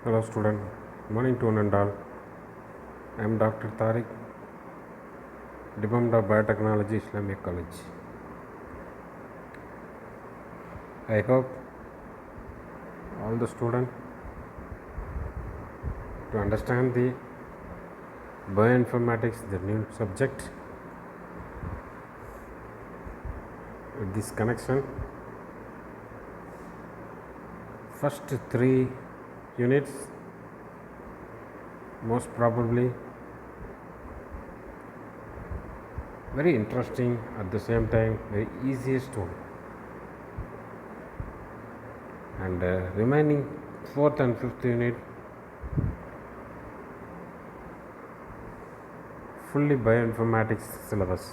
Hello student, morning to one and all. I am Dr. Tariq, Department of Biotechnology, Islamic College. I hope all the students to understand the bioinformatics, the new subject. With this connection, first 3 units most probably very interesting, at the same time very easiest one, and remaining 4th and 5th unit fully bioinformatics syllabus.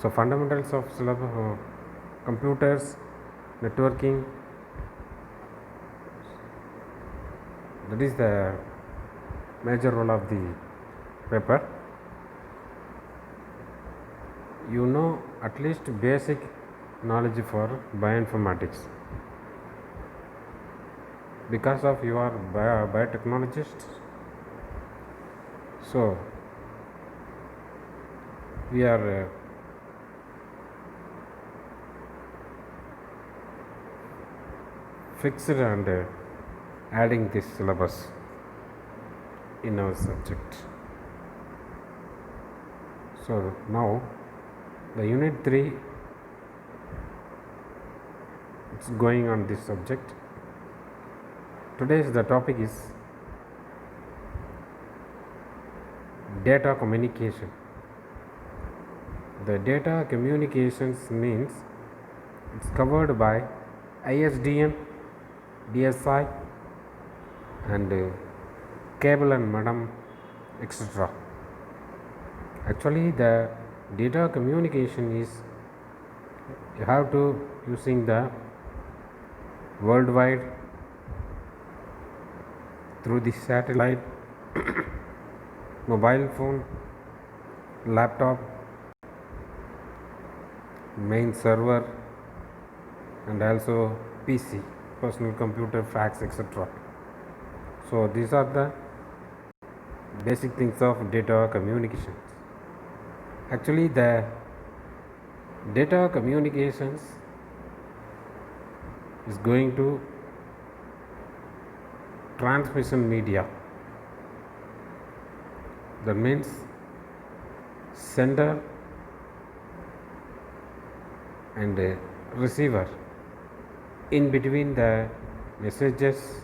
So fundamentals of syllabus, computers, networking, that is the major role of the paper. You know at least basic knowledge for bioinformatics because of you are biotechnologist. So we are fixed and adding this syllabus in our subject. So now the unit 3 it's going on this subject. Today's the topic is data communication. The data communications means it's covered by ISDN, DSI and cable and modem, etc. Actually the data communication is you have to using the worldwide through the satellite, mobile phone, laptop, main server and also PC, personal computer, fax, etc. So these are the basic things of data communications. Actually the data communications is going to transmission media, that means sender and receiver. In between the messages,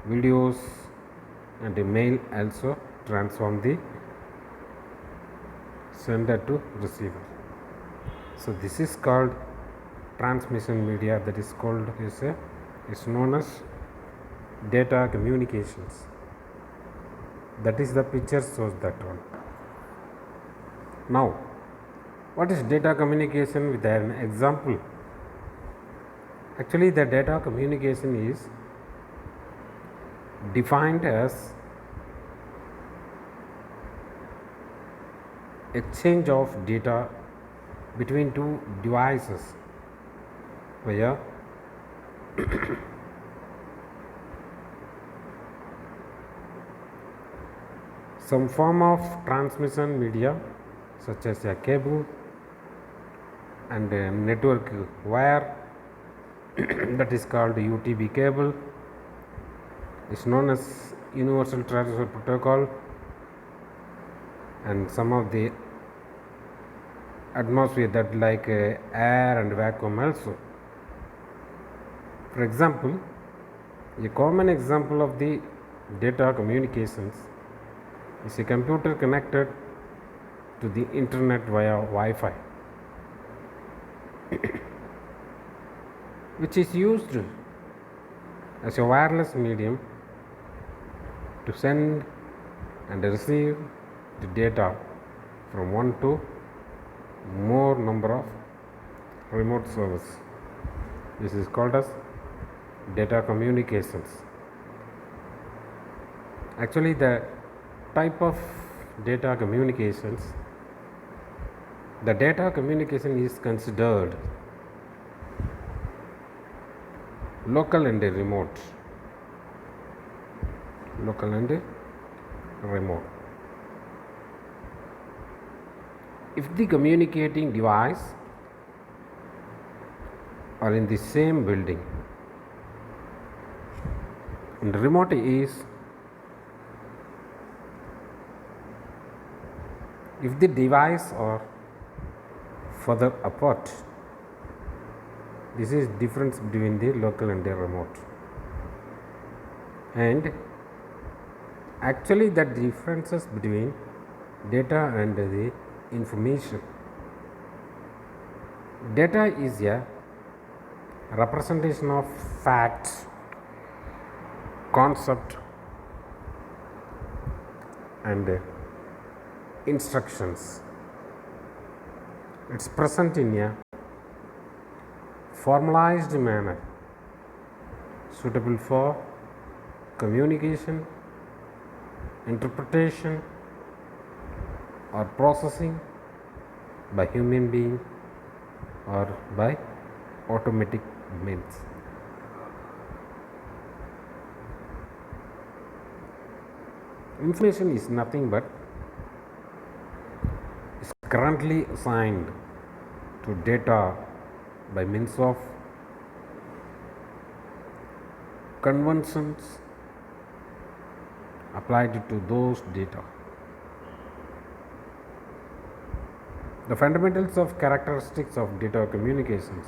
videos and mail also transform the sender to receiver. So this is called transmission media, that is called is known as data communications. That is the picture shows that one. Now what is data communication with an example? Actually the data communication is defined as exchange of data between two devices via some form of transmission media such as a cable and a network wire that is called UTP cable, is known as universal transfer protocol, and some of the atmosphere that like air and vacuum also. For example, a common example of the data communications is a computer connected to the internet via Wi-Fi which is used as a wireless medium to send and receive the data from one to more number of remote servers. This is called as data communications. Actually the type of data communications, the data communication is considered local and remote. local and remote. If the communicating device are in the same building, and remote is if the device are further apart. This is difference between the local and the remote. And actually the differences between data and the information. Data is a representation of facts, concept and instructions. It's present in a formalized manner suitable for communication, interpretation or processing by human being or by automatic means. Information is nothing but is currently assigned to data by means of conventions applied to those data. The fundamentals of characteristics of data communications.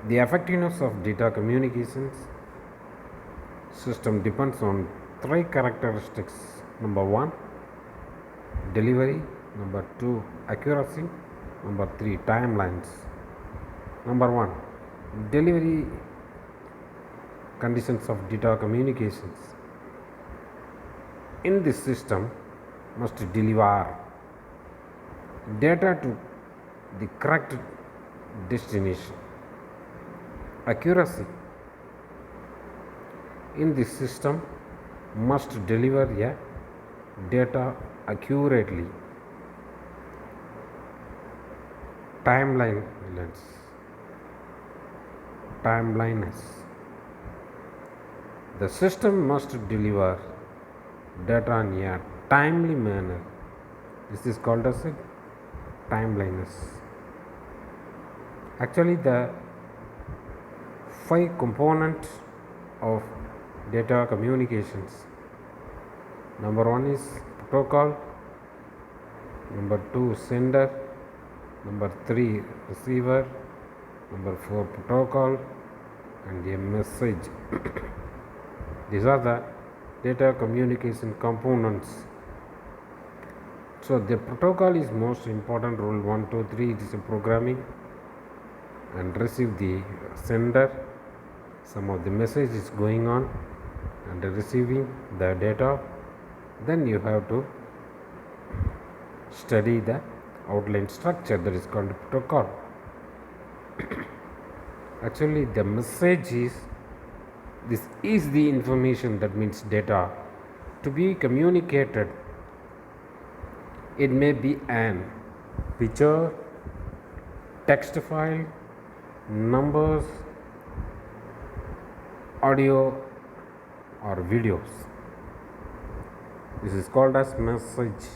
The effectiveness of data communications system depends on three characteristics. Number 1, delivery. Number 2, accuracy. Number 3, timelines. Number 1, delivery conditions of data communications. In this system must deliver data to the correct destination. Accuracy. In this system must deliver a data accurately. Timeliness. The system must deliver data in a timely manner. This is called as a timeliness. Actually, the 5 components of data communications. Number 1 is protocol. Number 2, sender. Number 3, receiver. Number 4, protocol and a message. These are the data communication components. So the protocol is most important. Rule 1, 2, 3. It is a programming and receive the sender. Some of the message is going on and receiving the data. Then you have to study the outline structure, that is called protocol. Actually, the message is this is the information, that means data, to be communicated. It may be an picture, text file, numbers, audio or videos. This is called as message.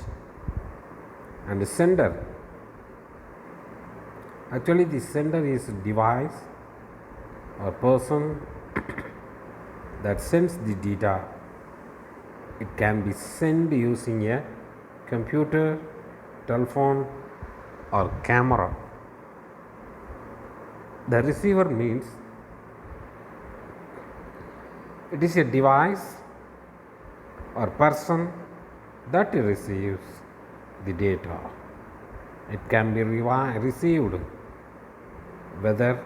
And the sender, actually the sender is a device or person that sends the data. It can be sent using a computer, telephone or camera. The receiver means it is a device or person that receives the data. It can be received whether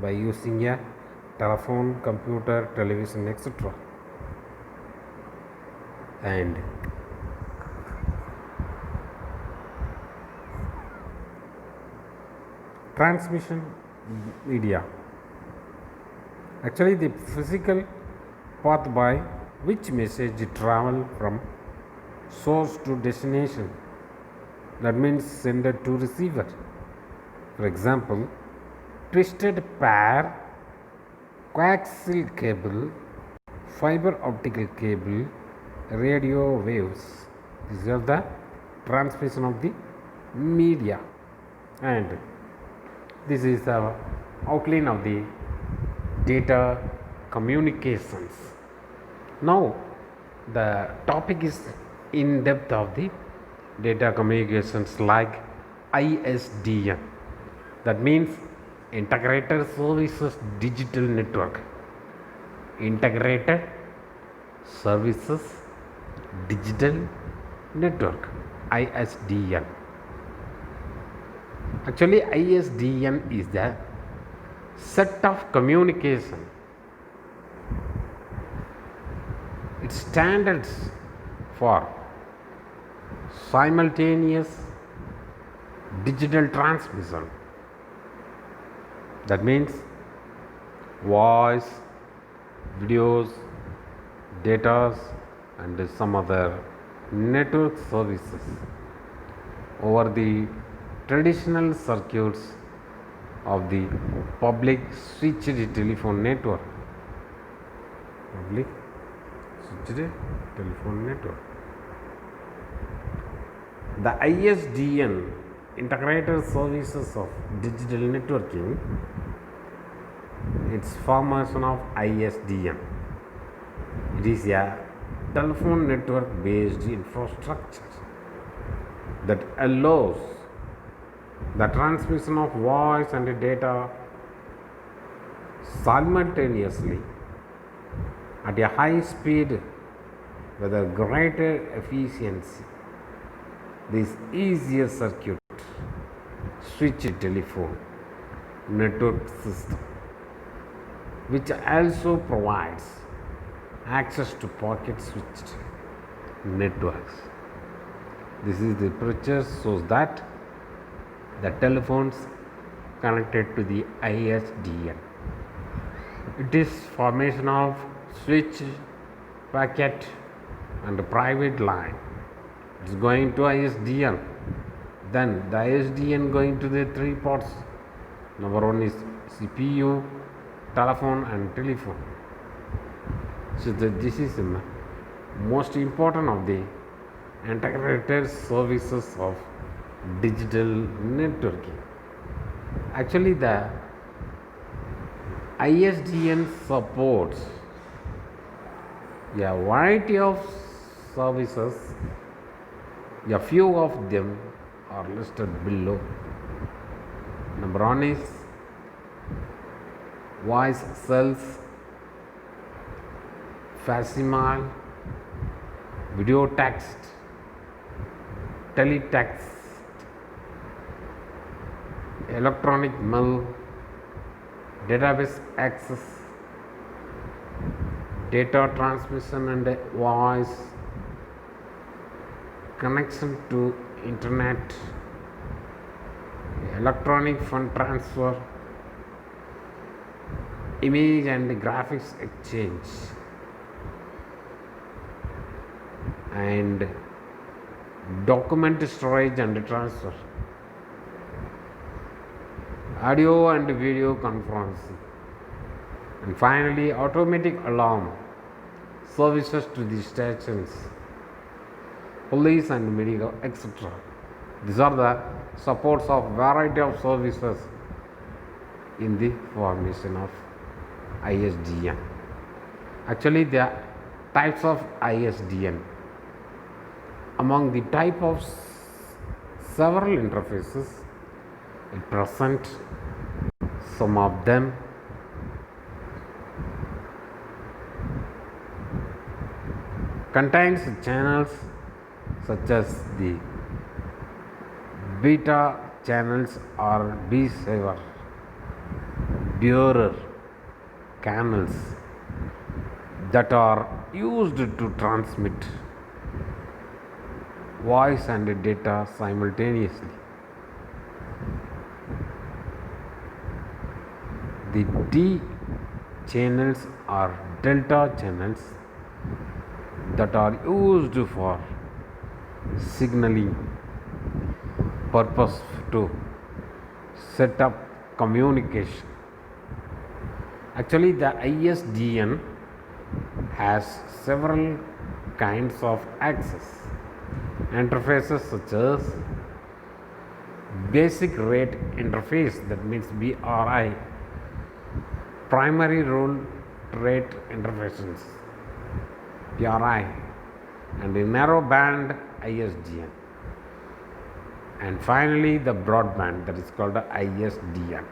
by using a telephone, computer, television, etc. And transmission media, actually the physical path by which message travel from source to destination, that means sender to receiver. For example, twisted pair coaxial cable fiber optical cable, radio waves. These are the transmission of the media, and this is the outline of the data communications. Now the topic is in depth of the data communications like ISDN, that means integrated services digital network. Integrated services digital network, ISDN. Actually ISDN is the set of communication. It standards for simultaneous digital transmission. That means voice, videos, data, and some other network services over the traditional circuits of the public switched telephone network. Public switched telephone network. The ISDN, integrated services of digital networking, its formation of ISDN. It is a telephone network based infrastructure that allows the transmission of voice and data simultaneously at a high speed with a greater efficiency. This easier circuit switched telephone network system, which also provides access to pocket switched networks. This is the picture shows that the telephones connected to the ISDN. It is formation of switch, packet, and private line. It's going to ISDN. Then the ISDN going to the three ports. Number one is CPU, telephone, and telephone. So this is the most important of the integrated services of digital networking. Actually, the ISDN supports a variety of services. A few of them are listed below. Number one is voice cells, facsimile, video text, teletext, electronic mail, database access, data transmission and voice, connection to internet, electronic fund transfer, image and graphics exchange, and document storage and transfer, audio and video conferencing, and finally automatic alarm services to the stations, police and medical, etc. These are the supports of variety of services in the formation of ISDN. Actually, there are types of ISDN. Among the type of several interfaces, it present some of them. Contains channels such as the beta channels or bearer channels that are used to transmit voice and data simultaneously. The D channels are delta channels that are used for signaling purpose to set up communication. Actually, the ISDN has several kinds of access interfaces such as basic rate interface, that means BRI, primary rule rate interfaces PRI, and the narrow band ISDN, and finally the broadband, that is called the ISDN.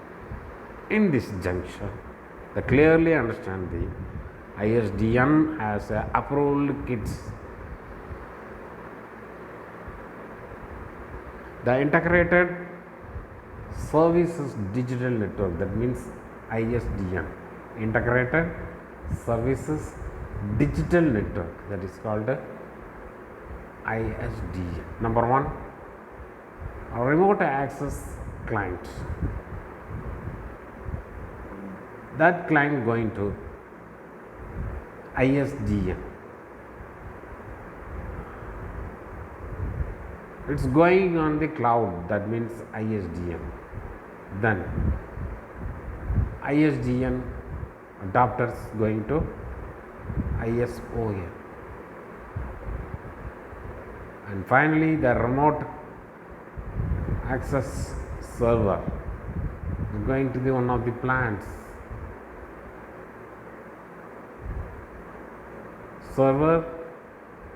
In this juncture, the clearly understand the ISDN has approved kits. The integrated services digital network, that means ISDN, integrated services digital network, that is called ISDN. Number one, a remote access client. That client going to ISDN. It's going on the cloud, that means ISDN. Then ISDN adapters going to ISON. And finally the remote access server is going to be one of the plants. Server,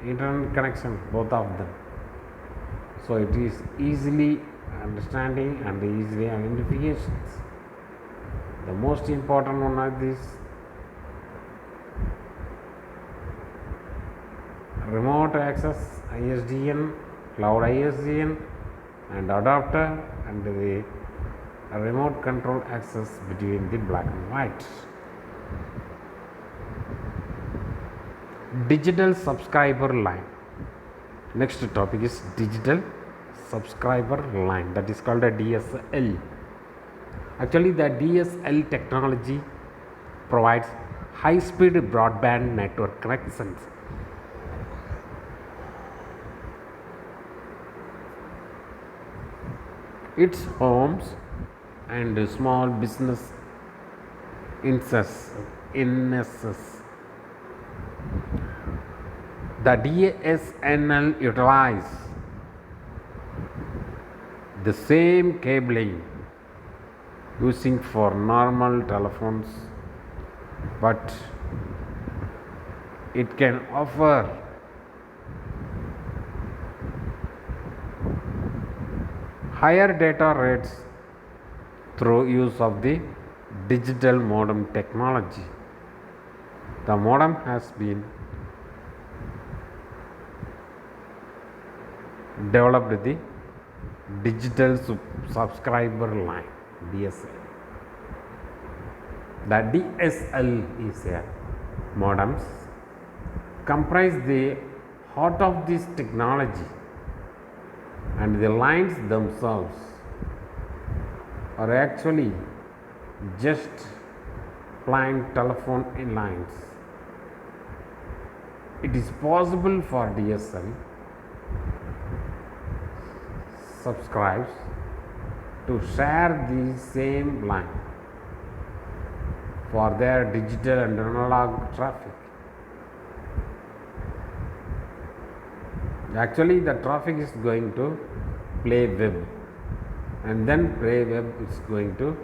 internet connection, both of them. So it is easily understanding and easily identifications. The most important one of these remote access ISDN, cloud ISDN, and adapter, and the remote control access between the black and white. Digital subscriber line. Next topic is digital subscriber line, that is called a DSL. Actually, the DSL technology provides high-speed broadband network connections. Its homes and small business INSS. The DSNL utilize the same cabling using for normal telephones, but it can offer higher data rates through use of the digital modem technology. The modem has been developed the digital subscriber line, DSL. The DSL is a modems comprise the heart of this technology, and the lines themselves are actually just plain telephone lines. It is possible for DSL subscribes to share the same line for their digital and analog traffic. Actually, the traffic is going to play web, and then play web is going to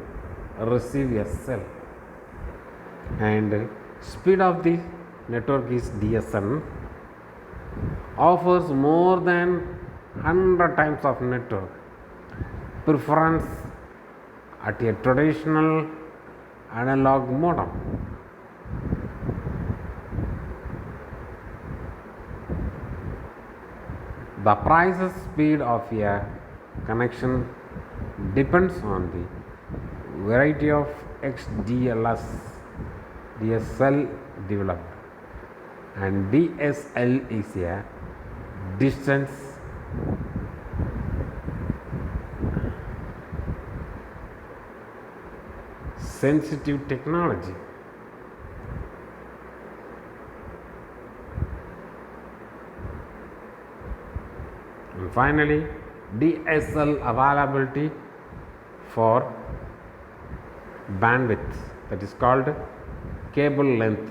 receive SL, and speed of the network is DSL offers more than 100 times of network preference at a traditional analog modem. The price speed of a connection depends on the variety of XDLS DSL developed, and DSL is a distance sensitive technology. And finally, DSL availability for bandwidth, that is called cable length,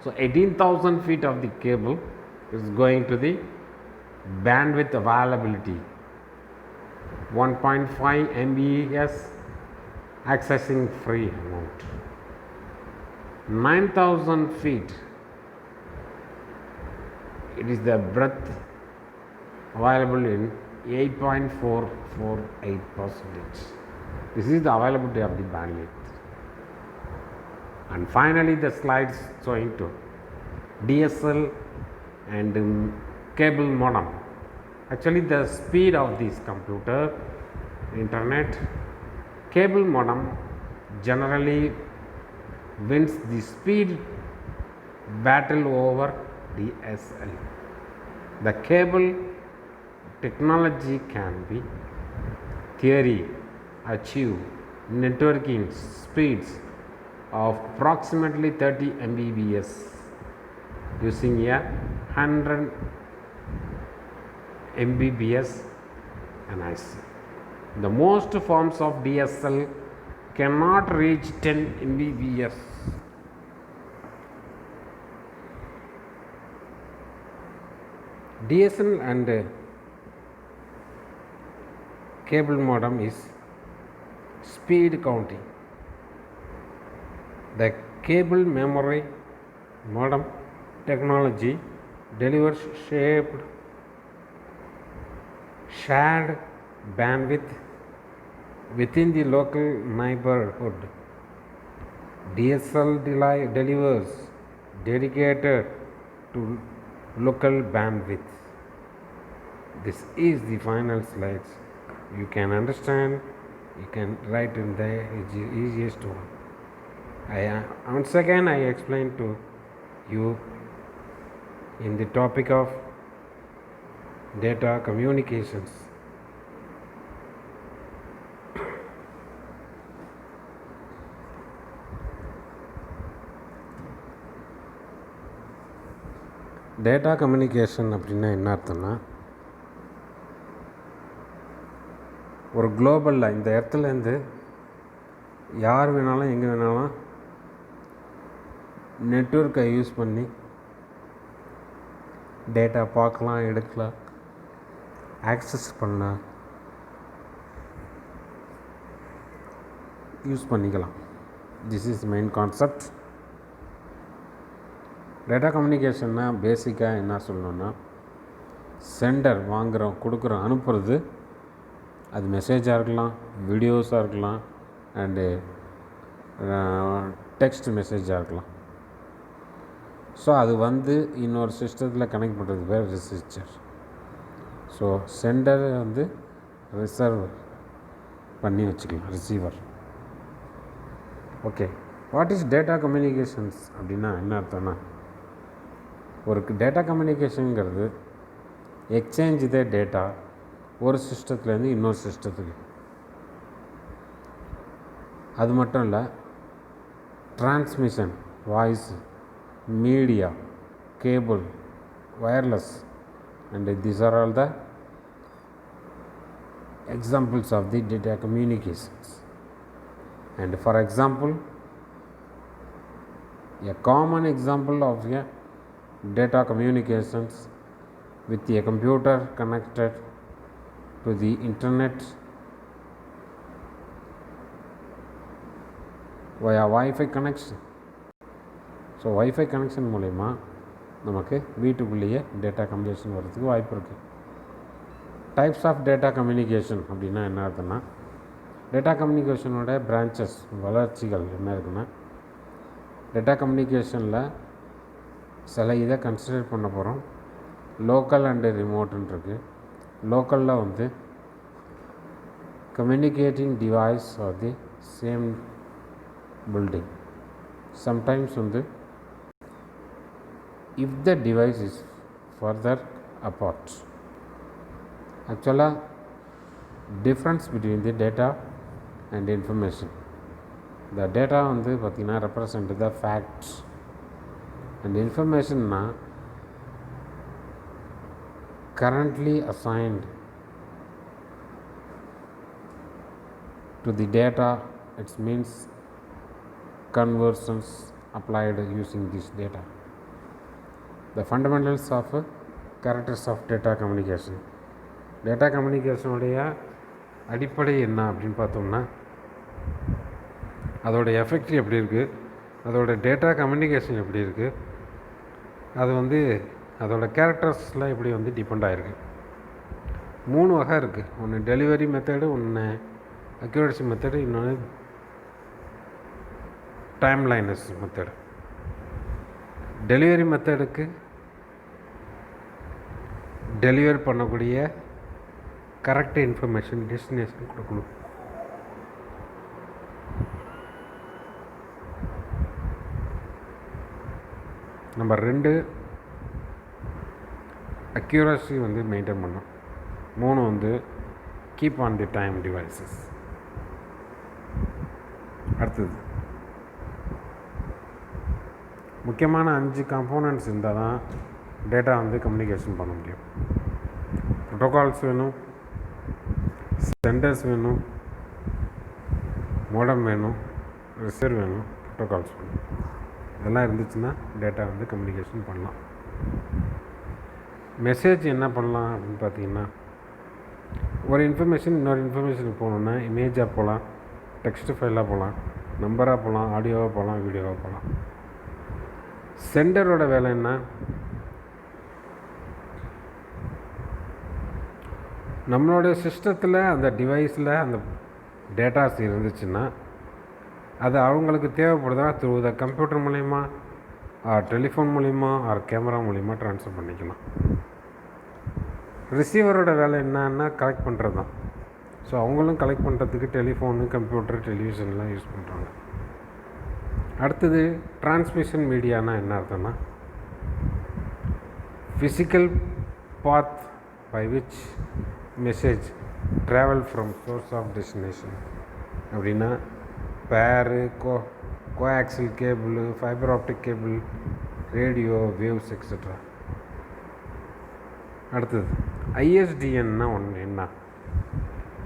So 18,000 feet of the cable is going to the bandwidth availability 1.5 Mbps accessing free amount. 9,000 feet, it is the breadth available in 8.448%. This is the availability of the bandwidth. And finally the slides showing to DSL and cable modem. Actually the speed of this computer, internet, cable modem generally wins the speed battle over DSL. The cable technology can be theory achieve networking speeds of approximately 30 Mbps using a 100 Mbps NIC. The most forms of DSL cannot reach 10 Mbps. DSL and cable modem is speed counting. The cable memory modem technology delivers shared bandwidth within the local neighborhood. DSL delivers dedicated to local bandwidth. This is the final slides. You can understand, you can write in the easiest one. Once again I explained to you in the topic of data communications. Data communication அப்படின்னா என்ன அர்த்தம்னா, ஒரு குளோபலில் இந்த இடத்துலேருந்து யார் வேணாலும் எங்கே வேணாலும் நெட்வொர்க்கை யூஸ் பண்ணி டேட்டா பார்க்கலாம், எடுக்கலாம், ஆக்சஸ் பண்ணலாம், யூஸ் பண்ணிக்கலாம். This is main concept. Data கம்யூனிகேஷன்னா பேசிக்காக என்ன சொல்லணுன்னா, சென்டர் வாங்குகிறோம், கொடுக்குறோம், அனுப்புறது, அது மெசேஜாக இருக்கலாம், வீடியோஸாக இருக்கலாம், அண்டு டெக்ஸ்ட் மெசேஜாக இருக்கலாம். ஸோ அது வந்து இன்னொரு சிஸ்டத்தில் கனெக்ட் பண்ணுறது பேர் ரிசீவர். ஸோ சென்டர் வந்து ரிசர்வ் பண்ணி வச்சுக்கலாம், receiver. Okay, what is data communications அப்படின்னா என்ன அர்த்தம்னா, ஒரு டேட்டா கம்யூனிகேஷனுங்கிறது எக்ஸ்சேஞ்ச் த டேட்டா ஒரு சிஸ்டத்துலேருந்து இன்னொரு சிஸ்டத்துக்கு. அது மட்டும் இல்லை, transmission, voice, media, cable, wireless, and these are all the examples of the data communications. And for example, a common example of a data communications with a computer connected to the internet via Wi-Fi connection. So wifi connection மூலயமா நமக்கு வீட்டுக்குள்ளேயே data communication வர்றதுக்கு வாய்ப்பு இருக்குது. Types of data communication அப்படின்னா என்ன அர்த்தம்னா, data கம்யூனிகேஷனோட branches, வளர்ச்சிகள் என்ன இருக்குன்னா, டேட்டா கம்யூனிகேஷனில் சில இதை கன்சிடர் பண்ண போகிறோம். லோக்கல் அண்டு ரிமோட்டுன்னு இருக்குது. லோக்கலில் வந்து communicating device are the same building. Sometimes வந்து if the device is further apart. Actually, difference between the data and information. The data வந்து பார்த்திங்கன்னா represent the facts, and information currently assigned to the data. It means conversions applied using this data. The fundamentals of characters of data communication. Data கம்யூனிகேஷனுடைய அடிப்படை என்ன அப்படின்னு பார்த்தோம்னா, அதோடய effect எப்படி இருக்குது, அதோட டேட்டா கம்யூனிகேஷன் எப்படி இருக்குது, அது அதோட கேரக்டர்ஸ்லாம் எப்படி டிபெண்ட் ஆகிருக்கு. 3 வகை இருக்குது. ஒன்று டெலிவரி மெத்தடு, ஒன்று அக்யூரசி மெத்தடு, இன்னொன்று டைம் லைனஸ் மெத்தடு. டெலிவரி மெத்தடுக்கு டெலிவர் பண்ணக்கூடிய கரெக்ட் இன்ஃபர்மேஷன் டெஸ்டினேஷன் கொடுக்கணும். நம்பர் 2 அக்யூரசி மெயின்டைன் பண்ணும். 3 keep on the time devices. அடுத்தது முக்கியமான 5 காம்போனன்ட்ஸ் இருந்தால் தான் டேட்டா கம்யூனிகேஷன் பண்ண முடியும். ப்ரோட்டோகால்ஸ் வேணும், சென்டர்ஸ் வேணும், மோடம் வேணும், ரிசீவர் வேணும், ப்ரோட்டோகால்ஸ் வேணும். இதெல்லாம் இருந்துச்சுன்னா டேட்டா கம்யூனிகேஷன் பண்ணலாம். மெசேஜ் என்ன பண்ணலாம் அப்படின்னு பார்த்தீங்கன்னா, ஒரு இன்ஃபர்மேஷன் இன்னொரு இன்ஃபர்மேஷனுக்கு போகணுன்னா இமேஜாக போகலாம், டெக்ஸ்ட் ஃபைலாக போகலாம், நம்பராக போகலாம், ஆடியோவாக போகலாம், வீடியோவாக போகலாம். சென்டரோட வேலை என்ன, நம்மளுடைய சிஸ்டத்தில் அந்த டிவைஸில் அந்த டேட்டாஸ் இருந்துச்சுன்னா அது அவங்களுக்கு தேவைப்படுதா த்ரூ த கம்ப்யூட்டர் மூலிமா, ஆர் டெலிஃபோன் மூலிமா, ஆர் கேமரா மூலிமா ட்ரான்ஸ்ஃபர் பண்ணிக்கலாம். ரிசீவரோட வேலை என்னன்னா கலெக்ட் பண்ணுறது தான். ஸோ அவங்களும் கலெக்ட் பண்ணுறதுக்கு டெலிஃபோனு, கம்ப்யூட்டர், டெலிவிஷன்லாம் யூஸ் பண்ணுறாங்க. அடுத்தது டிரான்ஸ்மிஷன் மீடியானா என்ன அர்த்தம்னா, physical path by which message travel from source of destination. அப்படின்னா பேரு, coaxial cable, fibre optic cable, radio waves etcetera. அடுத்தது ஐஎஸ்டிஎன்னா என்ன,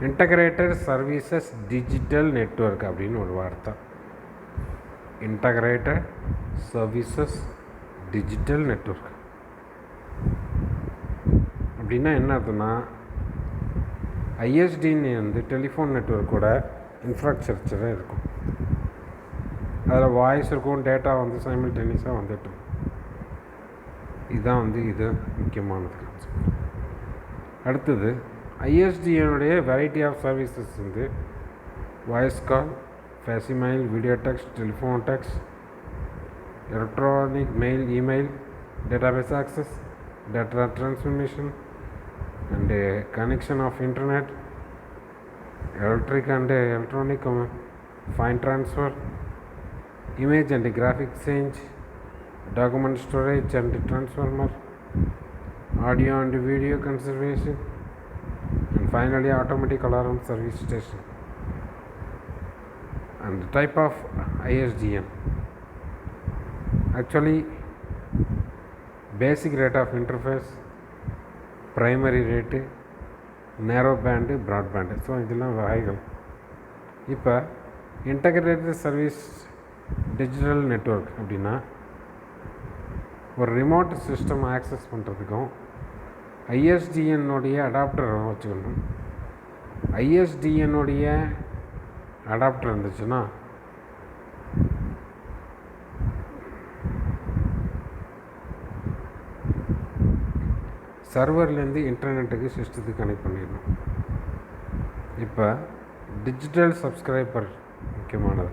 இன்டகிரேட்டட் சர்வீசஸ் டிஜிட்டல் நெட்வொர்க் அப்படின்னு ஒரு வார்த்தை. இன்டகிரேட்டட் சர்வீசஸ் டிஜிட்டல் நெட்வொர்க் அப்படின்னா என்ன அர்த்தம்னா, ஐஎஸ்டின்னு டெலிஃபோன் நெட்வொர்க்கோட இன்ஃப்ராஸ்ட்ரக்சராக இருக்கும். அதில் வாய்ஸ் இருக்கும், டேட்டா சைமல்டேனியஸாக வந்துட்டு. இதுதான் இது முக்கியமானது கான்செப்ட். அடுத்தது ஐஎஸ்டிஎனுடைய variety of services voice call, facsimile, video text, telephone text, electronic mail, email, database access, data transmission and connection of internet, electric and electronic file transfer, image and graphic change, document storage and transformer, audio and video conservation, and finally automatic alarm service station. And the type of ISDN, actually basic rate of interface, primary rate, narrow band, broadband. So இதெல்லாம் வகைகள். இப்போ integrated service digital network அப்படின்னா, ஒரு remote system access பண்ணுறதுக்கும் ஐஎஸ்டிஎன்னுடைய adapter வச்சுக்கணும். ஐஎஸ்டிஎன்னுடைய adapter இருந்துச்சுன்னா சர்வர்லேருந்து இன்டர்நெட்டுக்கு சிஸ்டத்துக்கு connect பண்ணிடணும். இப்போ டிஜிட்டல் சப்ஸ்கிரைபர் முக்கியமானது.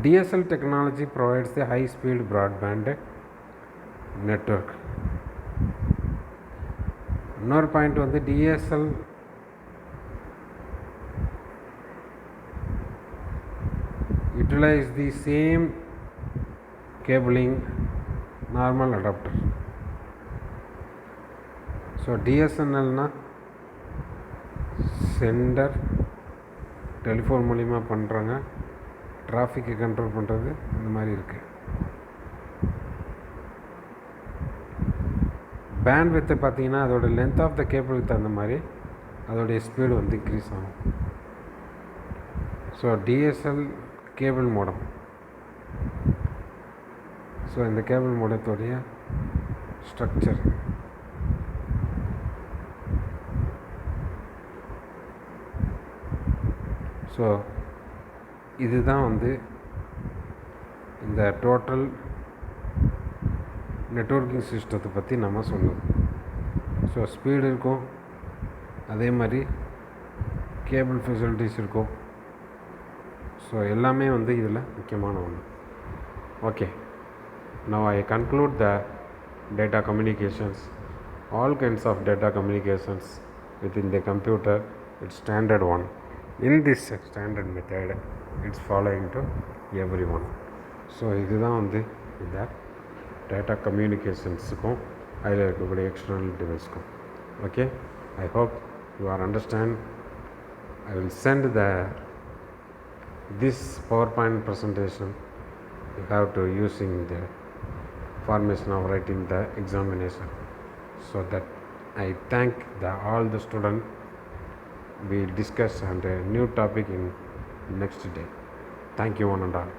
DSL technology provides the high speed broadband network. இன்னொரு point DSL utilize the same cabling normal adapter. So டிஎஸ்என்எல்னா சென்டர் டெலிஃபோன் மூலிமா பண்ணுறாங்க, டிராஃபிக்கை கண்ட்ரோல் பண்ணுறது, இந்த மாதிரி இருக்குது. பேண்ட் வித்து பார்த்தீங்கன்னா அதோட லென்த் ஆஃப் த கேபிளுக்கு தகுந்த மாதிரி அதோடைய ஸ்பீடு இன்க்ரீஸ் ஆகும். So DSL cable modem so இந்த கேபிள் மூலத்தோடைய ஸ்ட்ரக்சர். ஸோ இதுதான் வந்து இந்த டோட்டல் நெட்வொர்க்கிங் சிஸ்டத்தை பற்றி நம்ம சொன்னது. ஸோ ஸ்பீடு இருக்கும், அதே மாதிரி கேபிள் ஃபெசிலிட்டிஸ் இருக்கும். ஸோ எல்லாமே வந்து இதில் முக்கியமான ஒன்று. Okay, now I conclude the data communications, all kinds of data communications within the computer. It's standard one. In this standard method, it's following to everyone. So இதுதான் வந்து இந்த டேட்டா கம்யூனிகேஷன்ஸுக்கும் அதில் இருக்கக்கூடிய எக்ஸ்டர்னல் டிவைஸ்க்கும். Okay, I hope you are understand. I will send this PowerPoint presentation. You have to using the formation of writing the examination. So that I thank all the students. We discuss on a new topic in next day. Thank you one and all.